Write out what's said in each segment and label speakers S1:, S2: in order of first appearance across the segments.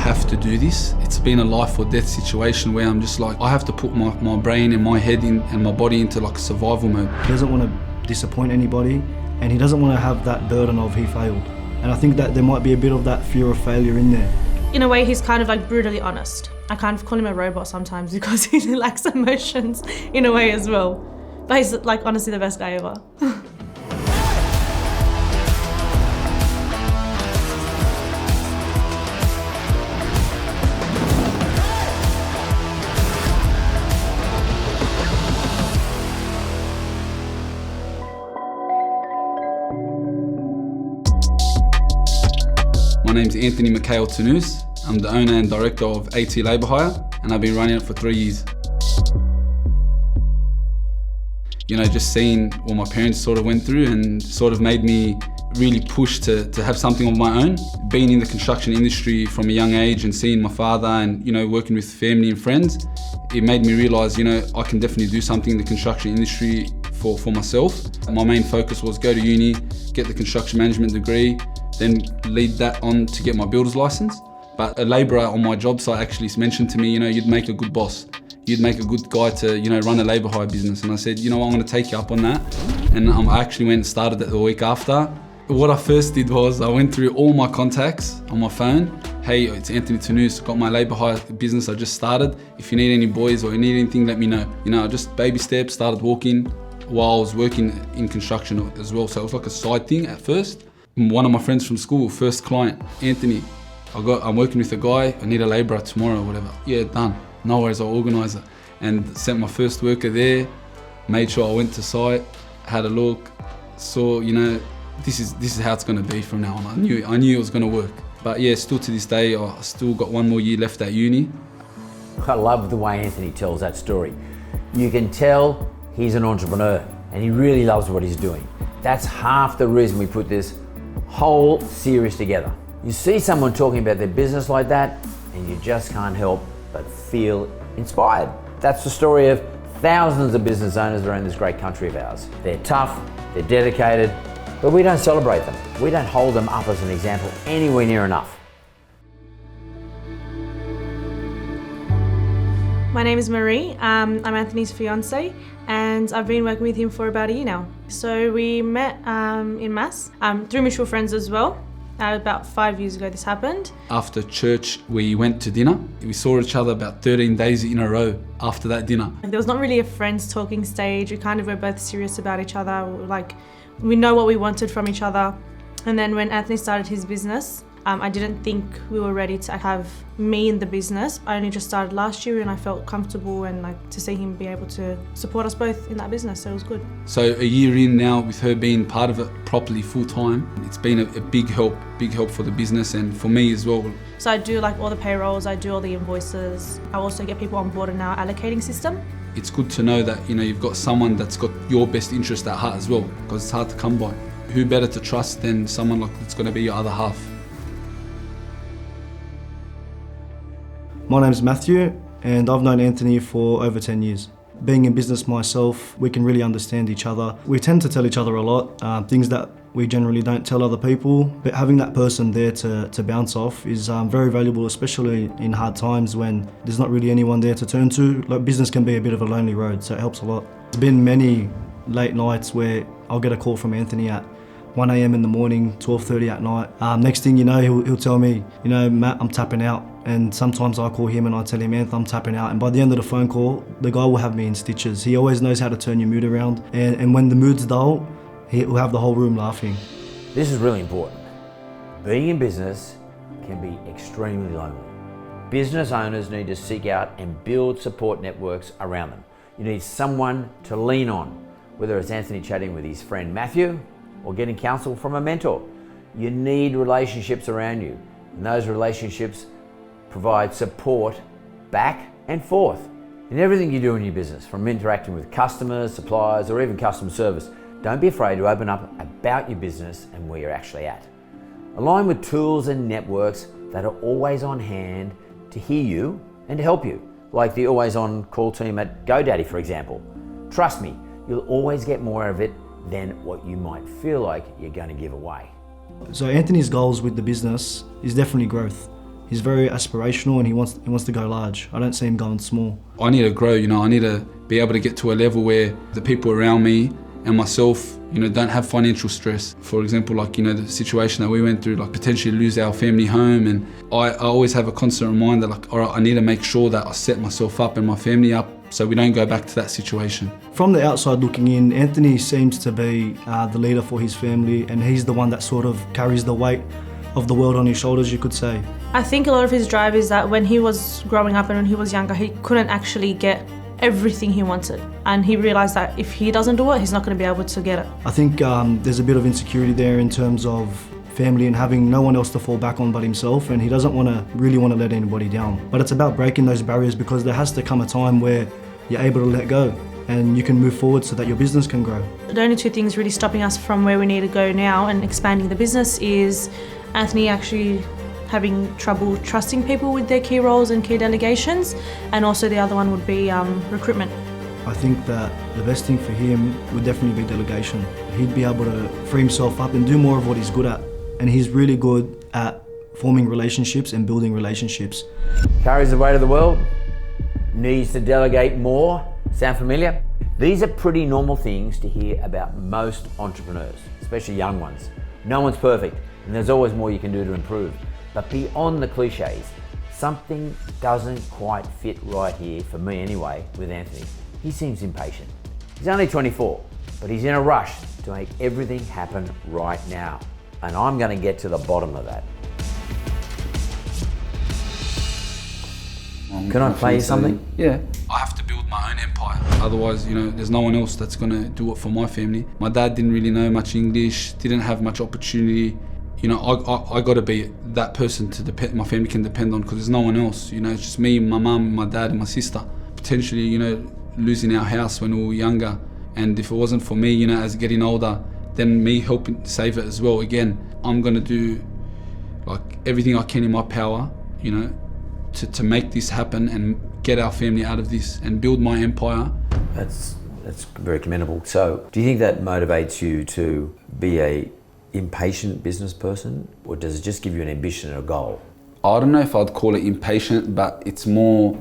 S1: have to do this. It's been a life or death situation where I'm just like, I have to put my brain and my head in and my body into like a survival mode.
S2: He doesn't want to disappoint anybody, and he doesn't want to have that burden of he failed. And I think that there might be a bit of that fear of failure in there.
S3: In a way, he's kind of like brutally honest. I kind of call him a robot sometimes because he lacks emotions in a way as well. But he's like honestly the best guy ever.
S1: My name's Anthony Tannous. I'm the owner and director of AT Labour Hire, and I've been running it for 3 years. You know, just seeing what my parents sort of went through and sort of made me really push to have something of my own. Being in the construction industry from a young age and seeing my father and, you know, working with family and friends, it made me realise, you know, I can definitely do something in the construction industry for myself. My main focus was go to uni, get the construction management degree, then lead that on to get my builder's license. But a labourer on my job site actually mentioned to me, you know, you'd make a good boss. You'd make a good guy to, you know, run a labour hire business. And I said, you know what, I'm going to take you up on that. And I actually went and started it the week after. What I first did was I went through all my contacts on my phone. Hey, it's Anthony Tannous, got my labour hire business I just started. If you need any boys or you need anything, let me know. You know, I just baby steps, started walking while I was working in construction as well. So it was like a side thing at first. One of my friends from school, first client, Anthony, I'm working with a guy, I need a labourer tomorrow or whatever. Yeah, done. No worries, I'll organise it. And sent my first worker there, made sure I went to site, had a look, saw, you know, this is how it's going to be from now on. I knew it was going to work. But yeah, still to this day, I still got 1 more year left at uni.
S4: I love the way Anthony tells that story. You can tell he's an entrepreneur and he really loves what he's doing. That's half the reason we put this whole series together. You see someone talking about their business like that and you just can't help but feel inspired. That's the story of thousands of business owners around this great country of ours. They're tough, they're dedicated, but we don't celebrate them. We don't hold them up as an example anywhere near enough.
S3: My name is Marie. I'm Anthony's fiance, and I've been working with him for about a year now. So we met in Mass through mutual friends as well. About 5 years ago this happened. After church we went to dinner. We saw each other about 13 days in a row after that dinner. There was not really a friends talking stage. We kind of were both serious about each other. Like, we know what we wanted from each other. And then when Anthony started his business, I didn't think we were ready to have me in the business. I only just started last year and I felt comfortable and like to see him be able to support us both in that business, so it was good. So a year in now with her being part of it properly full time, it's been a big help for the business and for me as well. So I do like all the payrolls, I do all the invoices. I also get people on board in our allocating system. It's good to know that, you know, you've got someone that's got your best interest at heart as well, because it's hard to come by. Who better to trust than someone like that's going to be your other half?
S2: My name's Mathew, and I've known Anthony for over 10 years. Being in business myself, we can really understand each other. We tend to tell each other a lot, things that we generally don't tell other people, but having that person there to bounce off is very valuable, especially in hard times when there's not really anyone there to turn to. Like, business can be a bit of a lonely road, so it helps a lot. There's been many late nights where I'll get a call from Anthony at 1 a.m. in the morning, 12:30 at night. Next thing you know, he'll tell me, you know, Matt, I'm tapping out. And sometimes I call him and I tell him, Anth, I'm tapping out. And by the end of the phone call, the guy will have me in stitches. He always knows how to turn your mood around. And when the mood's dull, he'll have the whole room laughing.
S4: This is really important. Being in business can be extremely lonely. Business owners need to seek out and build support networks around them. You need someone to lean on, whether it's Anthony chatting with his friend Mathew or getting counsel from a mentor. You need relationships around you, and those relationships provide support back and forth in everything you do in your business, from interacting with customers, suppliers, or even customer service. Don't be afraid to open up about your business and where you're actually at. Align with tools and networks that are always on hand to hear you and to help you, like the always on call team at GoDaddy, for example. Trust me, you'll always get more of it than what you might feel like you're going to give away.
S2: So Anthony's goals with the business is definitely growth. He's very aspirational and he wants to go large. I don't see him going small.
S1: I need to grow, I need to be able to get to a level where the people around me and myself, don't have financial stress. For example, the situation that we went through, potentially lose our family home, and I always have a constant reminder, all right, I need to make sure that I set myself up and my family up so we don't go back to that situation.
S2: From the outside looking in, Anthony seems to be the leader for his family, and he's the one that sort of carries the weight of the world on his shoulders, you could say.
S3: I think a lot of his drive is that when he was growing up and when he was younger, he couldn't actually get everything he wanted. And he realised that if he doesn't do it, he's not going to be able to get it.
S2: I think there's a bit of insecurity there in terms of family and having no one else to fall back on but himself, and he doesn't really want to let anybody down. But it's about breaking those barriers, because there has to come a time where you're able to let go and you can move forward so that your business can grow.
S3: The only two things really stopping us from where we need to go now and expanding the business is Anthony actually having trouble trusting people with their key roles and key delegations, and also the other one would be recruitment.
S2: I think that the best thing for him would definitely be delegation. He'd be able to free himself up and do more of what he's good at, and he's really good at forming relationships and building relationships.
S4: Carries the weight of the world, needs to delegate more. Sound familiar? These are pretty normal things to hear about most entrepreneurs, especially young ones. No one's perfect, and there's always more you can do to improve. But beyond the cliches, something doesn't quite fit right here, for me anyway, with Anthony. He seems impatient. He's only 24, but he's in a rush to make everything happen right now. And I'm going to get to the bottom of that. Can I play you something?
S1: Yeah. I have to build my own empire. Otherwise, there's no one else that's going to do it for my family. My dad didn't really know much English, didn't have much opportunity. I got to be that person my family can depend on, because there's no one else. It's just me, my mum, my dad and my sister. Potentially, losing our house when we were younger. And if it wasn't for me, as getting older, then me helping save it as well. Again, I'm going to do everything I can in my power, to make this happen and get our family out of this and build my empire.
S4: That's very commendable. So do you think that motivates you to be a impatient business person, or does it just give you an ambition and a goal?
S1: I don't know if I'd call it impatient, but it's more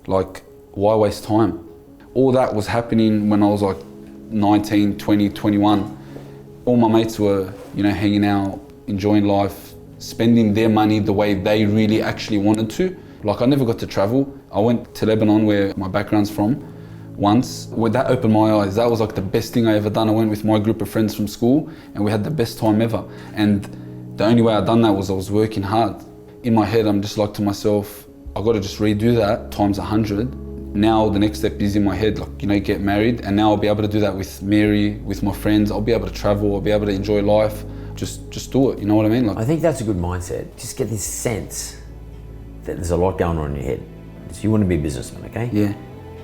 S1: why waste time? All that was happening when I was 19, 20, 21. All my mates were, hanging out, enjoying life, spending their money the way they really actually wanted to. I never got to travel. I went to Lebanon, where my background's from, once. That opened my eyes. That was the best thing I ever done. I went with my group of friends from school and we had the best time ever. And the only way I done that was I was working hard. In my head, I'm just to myself, I got to just redo that times 100. Now the next step is in my head, get married, and now I'll be able to do that with Mary, with my friends. I'll be able to travel, I'll be able to enjoy life. Just do it, you know what I mean?
S4: I think that's a good mindset. Just get this sense that there's a lot going on in your head. So you want to be a businessman, okay?
S1: Yeah.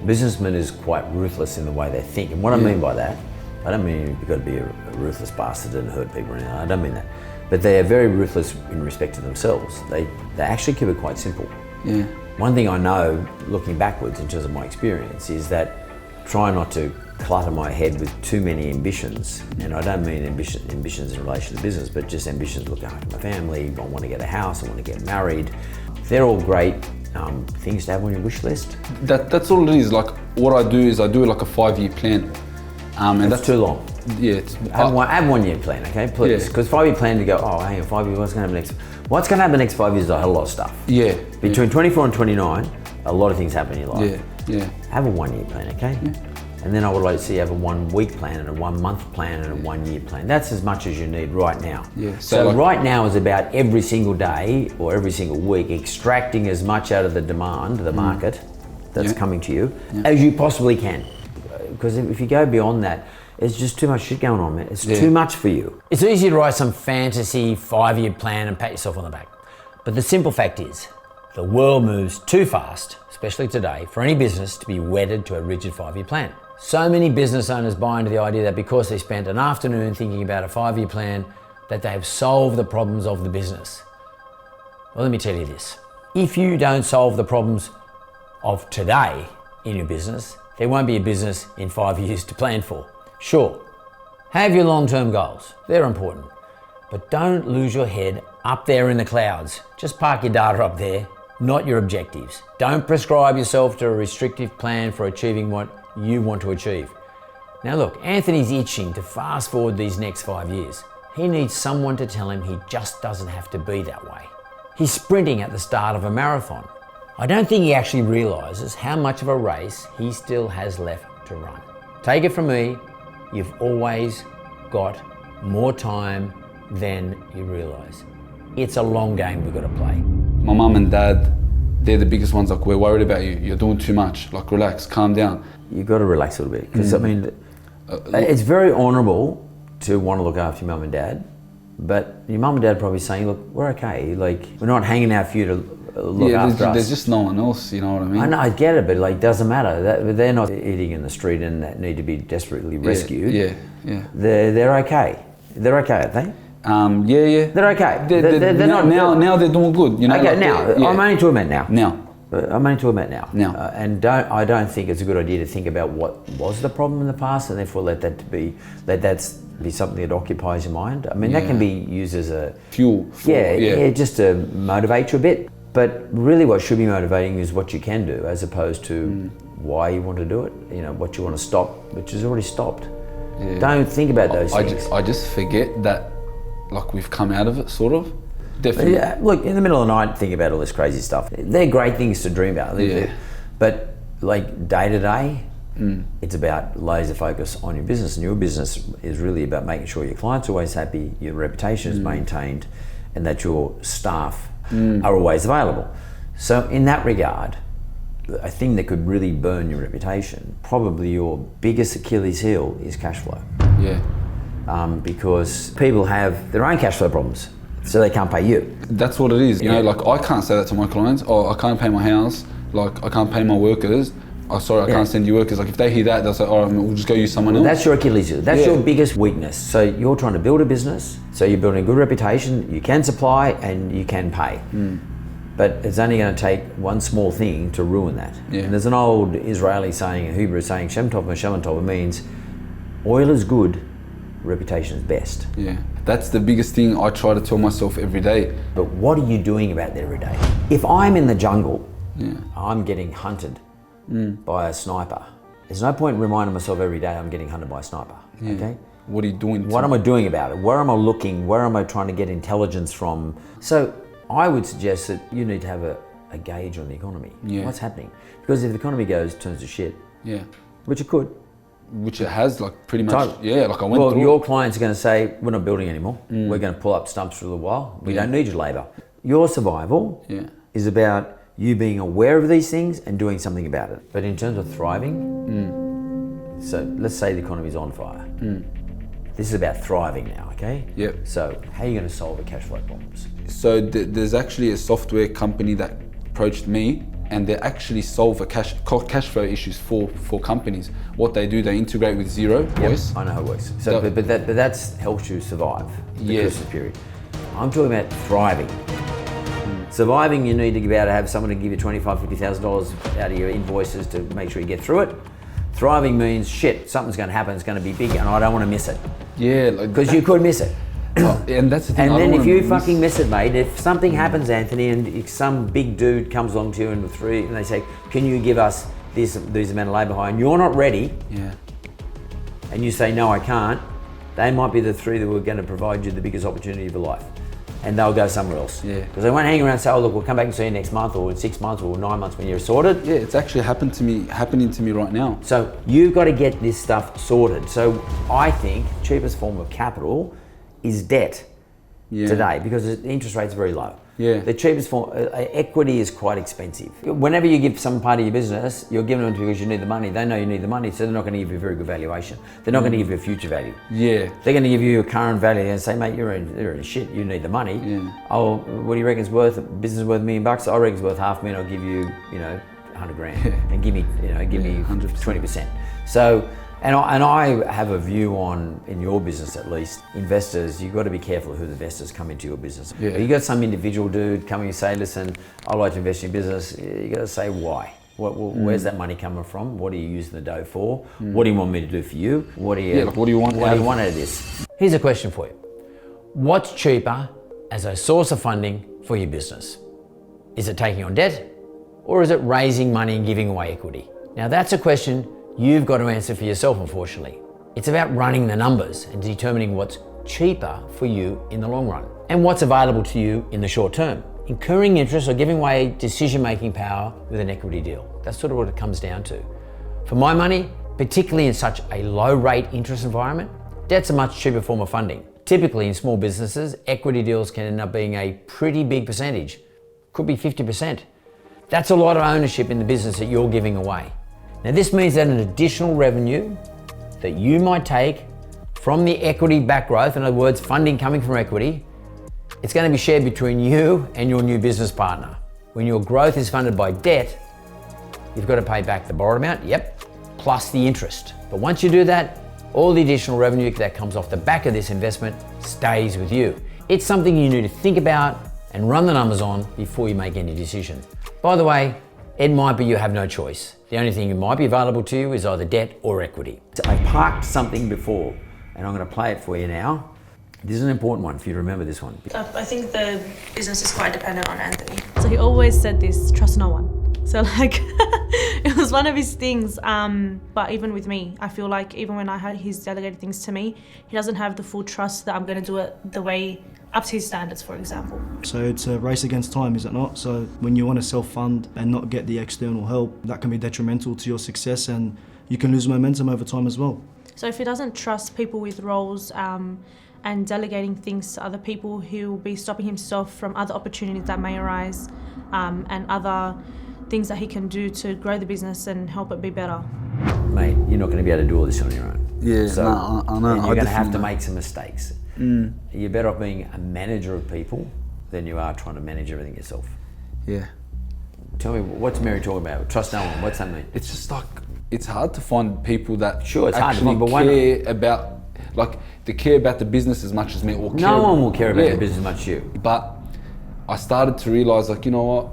S4: Businessmen is quite ruthless in the way they think. And what I mean by that, I don't mean you've got to be a ruthless bastard and hurt people or anything. I don't mean that. But they are very ruthless in respect to themselves. They actually keep it quite simple.
S1: Yeah.
S4: One thing I know, looking backwards in terms of my experience, is that try not to clutter my head with too many ambitions. And I don't mean ambitions in relation to business, but just ambitions to look after my family. I want to get a house, I want to get married. They're all great things to have on your wish list.
S1: That's all it is. What I do is I do a 5-year plan.
S4: And that's too long.
S1: Yeah.
S4: Have 1 year plan, okay, please. Because 5-year plan to go, hang on, 5 years, what's going to happen next? What's going to happen next 5 years is a whole lot of stuff.
S1: Yeah.
S4: Between 24 and 29, a lot of things happen in your life.
S1: Yeah.
S4: Have a 1 year plan, okay? Yeah. And then I would like to see you have a 1 week plan and a 1 month plan and a 1 year plan. That's as much as you need right now.
S1: Yeah.
S4: So right now is about every single day or every single week extracting as much out of the demand, the market that's coming to you as you possibly can. Because if you go beyond that, there's just too much shit going on, man. It's too much for you. It's easy to write some fantasy 5-year plan and pat yourself on the back. But the simple fact is, the world moves too fast, especially today, for any business to be wedded to a rigid 5-year plan. So many business owners buy into the idea that because they spent an afternoon thinking about a 5-year plan, that they have solved the problems of the business. Well, let me tell you this. If you don't solve the problems of today in your business, there won't be a business in 5 years to plan for. Sure, have your long-term goals. They're important. But don't lose your head up there in the clouds. Just park your data up there, not your objectives. Don't prescribe yourself to a restrictive plan for achieving what you want to achieve. Now look, Anthony's itching to fast forward these next 5 years. He needs someone to tell him he just doesn't have to be that way. He's sprinting at the start of a marathon. I don't think he actually realises how much of a race he still has left to run. Take it from me, you've always got more time than you realise. It's a long game we've got to play.
S1: My mum and dad, they're the biggest ones. Like, we're worried about you. You're doing too much. Like, relax, calm down.
S4: You've got to relax a little bit. Because, I mean, it's very honourable to want to look after your mum and dad. But your mum and dad are probably saying, look, we're okay. Like, we're not hanging out for you to look after us.
S1: There's just no one else, you know what I mean?
S4: I know, I get it, but like, doesn't matter. They're not eating in the street and that need to be desperately rescued.
S1: Yeah.
S4: They're okay. They're okay, aren't they?
S1: Yeah.
S4: They're okay.
S1: They're
S4: not
S1: now they're doing good. You know.
S4: Okay,
S1: like,
S4: now I'm only talking about now. I'm only talking about now.
S1: Now.
S4: And I don't think it's a good idea to think about what was the problem in the past and therefore let that be something that occupies your mind. I mean, that can be used as a
S1: fuel.
S4: Just to motivate you a bit. But really, what should be motivating is what you can do, as opposed to why you want to do it. You know, what you want to stop, which is already stopped. Yeah. Don't think about those things.
S1: I just forget that, like, we've come out of it, sort of. Definitely.
S4: Yeah, look, in the middle of the night, think about all this crazy stuff. They're great things to dream about. But like day to day, it's about laser focus on your business. And your business is really about making sure your client's always happy, your reputation is maintained, and that your staff are always available. So in that regard, a thing that could really burn your reputation, probably your biggest Achilles heel is cash flow.
S1: Yeah.
S4: Because people have their own cash flow problems, so they can't pay you.
S1: That's what it is. You know, like, I can't say that to my clients. Oh, I can't pay my house. Like, I can't pay my workers. Oh, sorry, I can't send you workers. Like, if they hear that, they'll say, oh, we'll just go use someone else.
S4: That's your Achilles heel. That's your biggest weakness. So you're trying to build a business, so you're building a good reputation, you can supply and you can pay. But it's only going to take one small thing to ruin that. Yeah. And there's an old Israeli saying, a Hebrew saying, Shem Tov Shem Tov, means oil is good, reputation is best.
S1: Yeah, that's the biggest thing I try to tell myself every day.
S4: But what are you doing about that every day? If I'm in the jungle, I'm getting hunted by a sniper. There's no point reminding myself every day I'm getting hunted by a sniper, okay?
S1: What are you doing?
S4: What am I doing about it? Where am I looking? Where am I trying to get intelligence from? So I would suggest that you need to have a gauge on the economy. Yeah. What's happening? Because if the economy turns to shit, which it could.
S1: Which it has, like, pretty much.
S4: Totally.
S1: Yeah, like I went through.
S4: Well, your clients are going to say, we're not building anymore. We're going to pull up stumps for a little while. We don't need your labour. Your survival is about you being aware of these things and doing something about it. But in terms of thriving, so let's say the economy's on fire. This is about thriving now, okay?
S1: Yep.
S4: So how are you going to solve the cash flow problems?
S1: So there's actually a software company that approached me, and they actually solve cash flow issues for companies. What they do, they integrate with Xero Voice.
S4: I know how it works. So, but that helps you survive the Christmas period. I'm talking about thriving. Surviving, you need to be able to have someone to give you $25,000, $50,000 out of your invoices to make sure you get through it. Thriving means, shit, something's going to happen, it's going to be big, and I don't want to miss it. Yeah. Because you could miss it.
S1: And that's the thing.
S4: And then if you fucking miss it, mate, if something happens, Anthony, and some big dude comes along to you and they say, can you give us this amount of labour hire, and you're not ready, and you say, no, I can't, they might be the three that were going to provide you the biggest opportunity of your life. And they'll go somewhere else. Yeah. Because they won't hang around and say, oh, look, we'll come back and see you next month, or in 6 months, or 9 months when you're sorted.
S1: Yeah, it's actually happening to me right now.
S4: So you've got to get this stuff sorted. So I think cheapest form of capital is debt today, because the interest rate's very low. Yeah. The cheapest form, equity is quite expensive. Whenever you give some part of your business, you're giving them because you need the money. They know you need the money, so they're not going to give you a very good valuation. They're not going to give you a future value. Yeah. They're going to give you a current value and say, mate, you're in shit, you need the money. Yeah. Oh, what do you reckon it's worth? Business is worth $1 million? I reckon it's worth $500,000. I'll give you, $100,000 and give me 20%. So, and I have a view on, in your business at least, investors, you've got to be careful who the investors come into your business. Yeah. You got some individual dude coming and say, listen, I'd like to invest in your business. You got to say why. Where's that money coming from? What are you using the dough for? What do you want me to do for you? What do you want out of this? Here's a question for you. What's cheaper as a source of funding for your business? Is it taking on debt, or is it raising money and giving away equity? Now that's a question you've got to answer for yourself, unfortunately. It's about running the numbers and determining what's cheaper for you in the long run and what's available to you in the short term. Incurring interest or giving away decision-making power with an equity deal. That's sort of what it comes down to. For my money, particularly in such a low rate interest environment, debt's a much cheaper form of funding. Typically in small businesses, equity deals can end up being a pretty big percentage. Could be 50%. That's a lot of ownership in the business that you're giving away. Now this means that an additional revenue that you might take from the equity back growth, in other words, funding coming from equity, it's going to be shared between you and your new business partner. When your growth is funded by debt, you've got to pay back the borrowed amount, yep, plus the interest. But once you do that, all the additional revenue that comes off the back of this investment stays with you. It's something you need to think about and run the numbers on before you make any decision. By the way, it might be you have no choice. The only thing that might be available to you is either debt or equity. I parked something before, and I'm going to play it for you now. This is an important one for you to remember this one.
S3: I think the business is quite dependent on Anthony. So he always said this, trust no one. So like, it was one of his things. But even with me, I feel like even when he's delegated things to me, he doesn't have the full trust that I'm going to do it the way up to his standards, for example.
S2: So it's a race against time, is it not? So when you want to self-fund and not get the external help, that can be detrimental to your success, and you can lose momentum over time as well.
S3: So if he doesn't trust people with roles and delegating things to other people, he'll be stopping himself from other opportunities that may arise and other things that he can do to grow the business and help it be better.
S4: Mate, you're not going to be able to do all this on your own.
S1: Yeah,
S4: so,
S1: no, I know.
S4: And you're going to have to
S1: know.
S4: make some mistakes. You're better off being a manager of people than you are trying to manage everything yourself.
S1: Yeah.
S4: Tell me, what's Mary talking about? Trust no one, what's that mean?
S1: It's just like, it's hard to find people that
S4: Sure, it's hard to
S1: actually
S4: find, but
S1: care about, like, they care about the business as much as me. Or
S4: No one will care about
S1: yeah.
S4: the business as much as you.
S1: But I started to realise, like, you know what?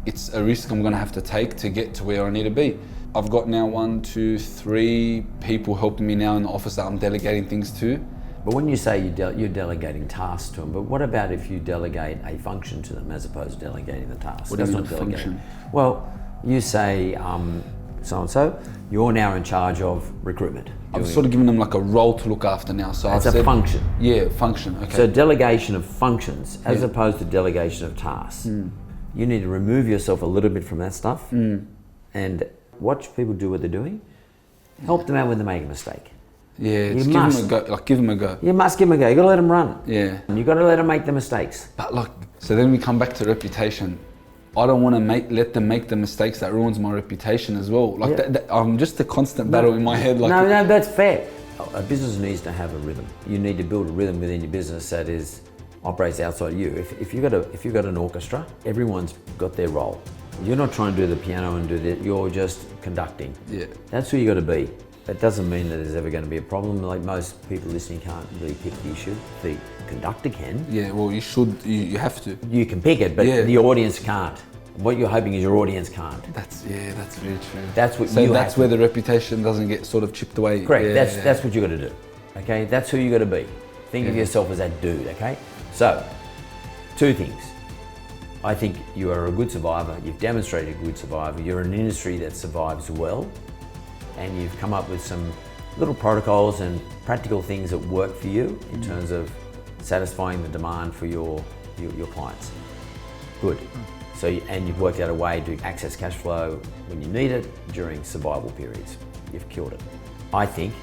S1: It's a risk I'm going to have to take to get to where I need to be. I've got now 1, 2, 3 people helping me now in the office that I'm delegating things to.
S4: But when you say you're delegating tasks to them, but what about if you delegate a function to them as opposed to delegating the task?
S1: What do you mean
S4: not
S1: a
S4: delegating.
S1: function?
S4: Well, you say so-and-so, you're now in charge of recruitment.
S1: I've sort of given them like a role to look after now. So
S4: It's
S1: I've
S4: a
S1: said,
S4: function.
S1: Yeah, function, okay.
S4: So delegation of functions as
S1: Yeah.
S4: opposed to delegation of tasks. You need to remove yourself a little bit from that stuff and watch people do what they're doing. Help them out when they make a mistake.
S1: Yeah, just
S4: You
S1: give
S4: must.
S1: them a go, like give them a go.
S4: You must give them a go. You got to let them run.
S1: Yeah.
S4: And you got to let them make the mistakes.
S1: But like, so then we come back to reputation. I don't want to let them make the mistakes that ruins my reputation as well. Like
S4: Yeah.
S1: I'm just a constant battle in my head. Like,
S4: No, that's fair. A business needs to have a rhythm. You need to build a rhythm within your business that operates outside you. If you've got an orchestra, everyone's got their role. You're not trying to do the piano and do that. You're just conducting.
S1: Yeah.
S4: That's who you got to be. That doesn't mean that there's ever going to be a problem. Like most people listening can't really pick the issue. The conductor can.
S1: Yeah, well, you should, you have to.
S4: You can pick it, but
S1: Yeah.
S4: the audience can't. What you're hoping is your audience can't.
S1: That's very true.
S4: That's what
S1: So
S4: you
S1: that's
S4: have to
S1: where the reputation doesn't get sort of chipped away.
S4: Correct.
S1: Yeah,
S4: That's what you got to do. Okay. That's who you got to be. Think of yourself as that dude. Okay. So, 2 things. I think you are a good survivor. You've demonstrated a good survivor. You're in an industry that survives well, and you've come up with some little protocols and practical things that work for you in terms of satisfying the demand for your clients. Good. So, and you've worked out a way to access cash flow when you need it during survival periods. You've killed it. I think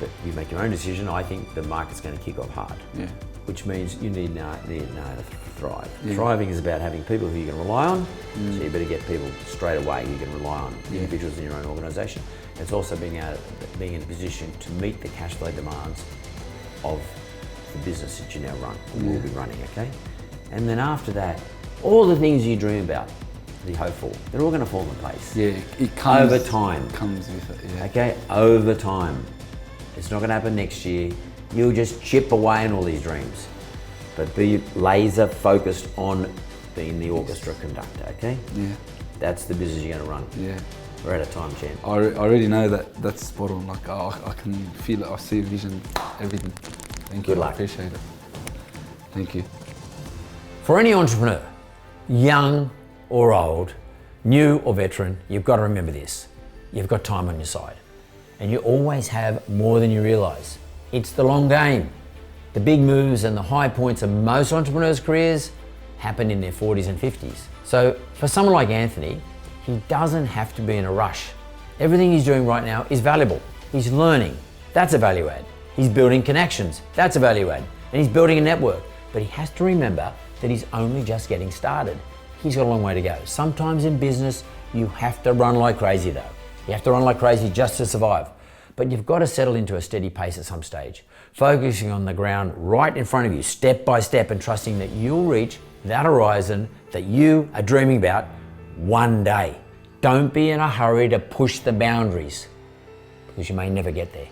S4: that you make your own decision. I think the market's going to kick off hard.
S1: Yeah.
S4: Which means you need to know how to thrive.
S1: Yeah.
S4: Thriving is about having people who you can rely on. So you better get people straight away you can rely on, individuals in your own organisation. It's also being in a position to meet the cash flow demands of the business that you now run, or will be running, okay? And then after that, all the things you dream about, that you hope for, they're all going to fall in place.
S1: Yeah, it comes
S4: Over time.
S1: Comes with it, yeah.
S4: Okay, over time. It's not going to happen next year. You'll just chip away on all these dreams. But be laser focused on being the orchestra conductor, okay?
S1: Yeah.
S4: That's the business you're going to run.
S1: Yeah.
S4: We're out of time, champ.
S1: I already know that's spot on. Like, I can feel it. I see a vision, everything. Thank you.
S4: Good luck.
S1: I appreciate it. Thank you.
S4: For any entrepreneur, young or old, new or veteran, you've got to remember this. You've got time on your side. And you always have more than you realise. It's the long game. The big moves and the high points of most entrepreneurs' careers happen in their 40s and 50s. So for someone like Anthony, he doesn't have to be in a rush. Everything he's doing right now is valuable. He's learning. That's a value add. He's building connections. That's a value add. And he's building a network. But he has to remember that he's only just getting started. He's got a long way to go. Sometimes in business, you have to run like crazy though. You have to run like crazy just to survive. But you've got to settle into a steady pace at some stage, focusing on the ground right in front of you, step by step, and trusting that you'll reach that horizon that you are dreaming about one day. Don't be in a hurry to push the boundaries, because you may never get there.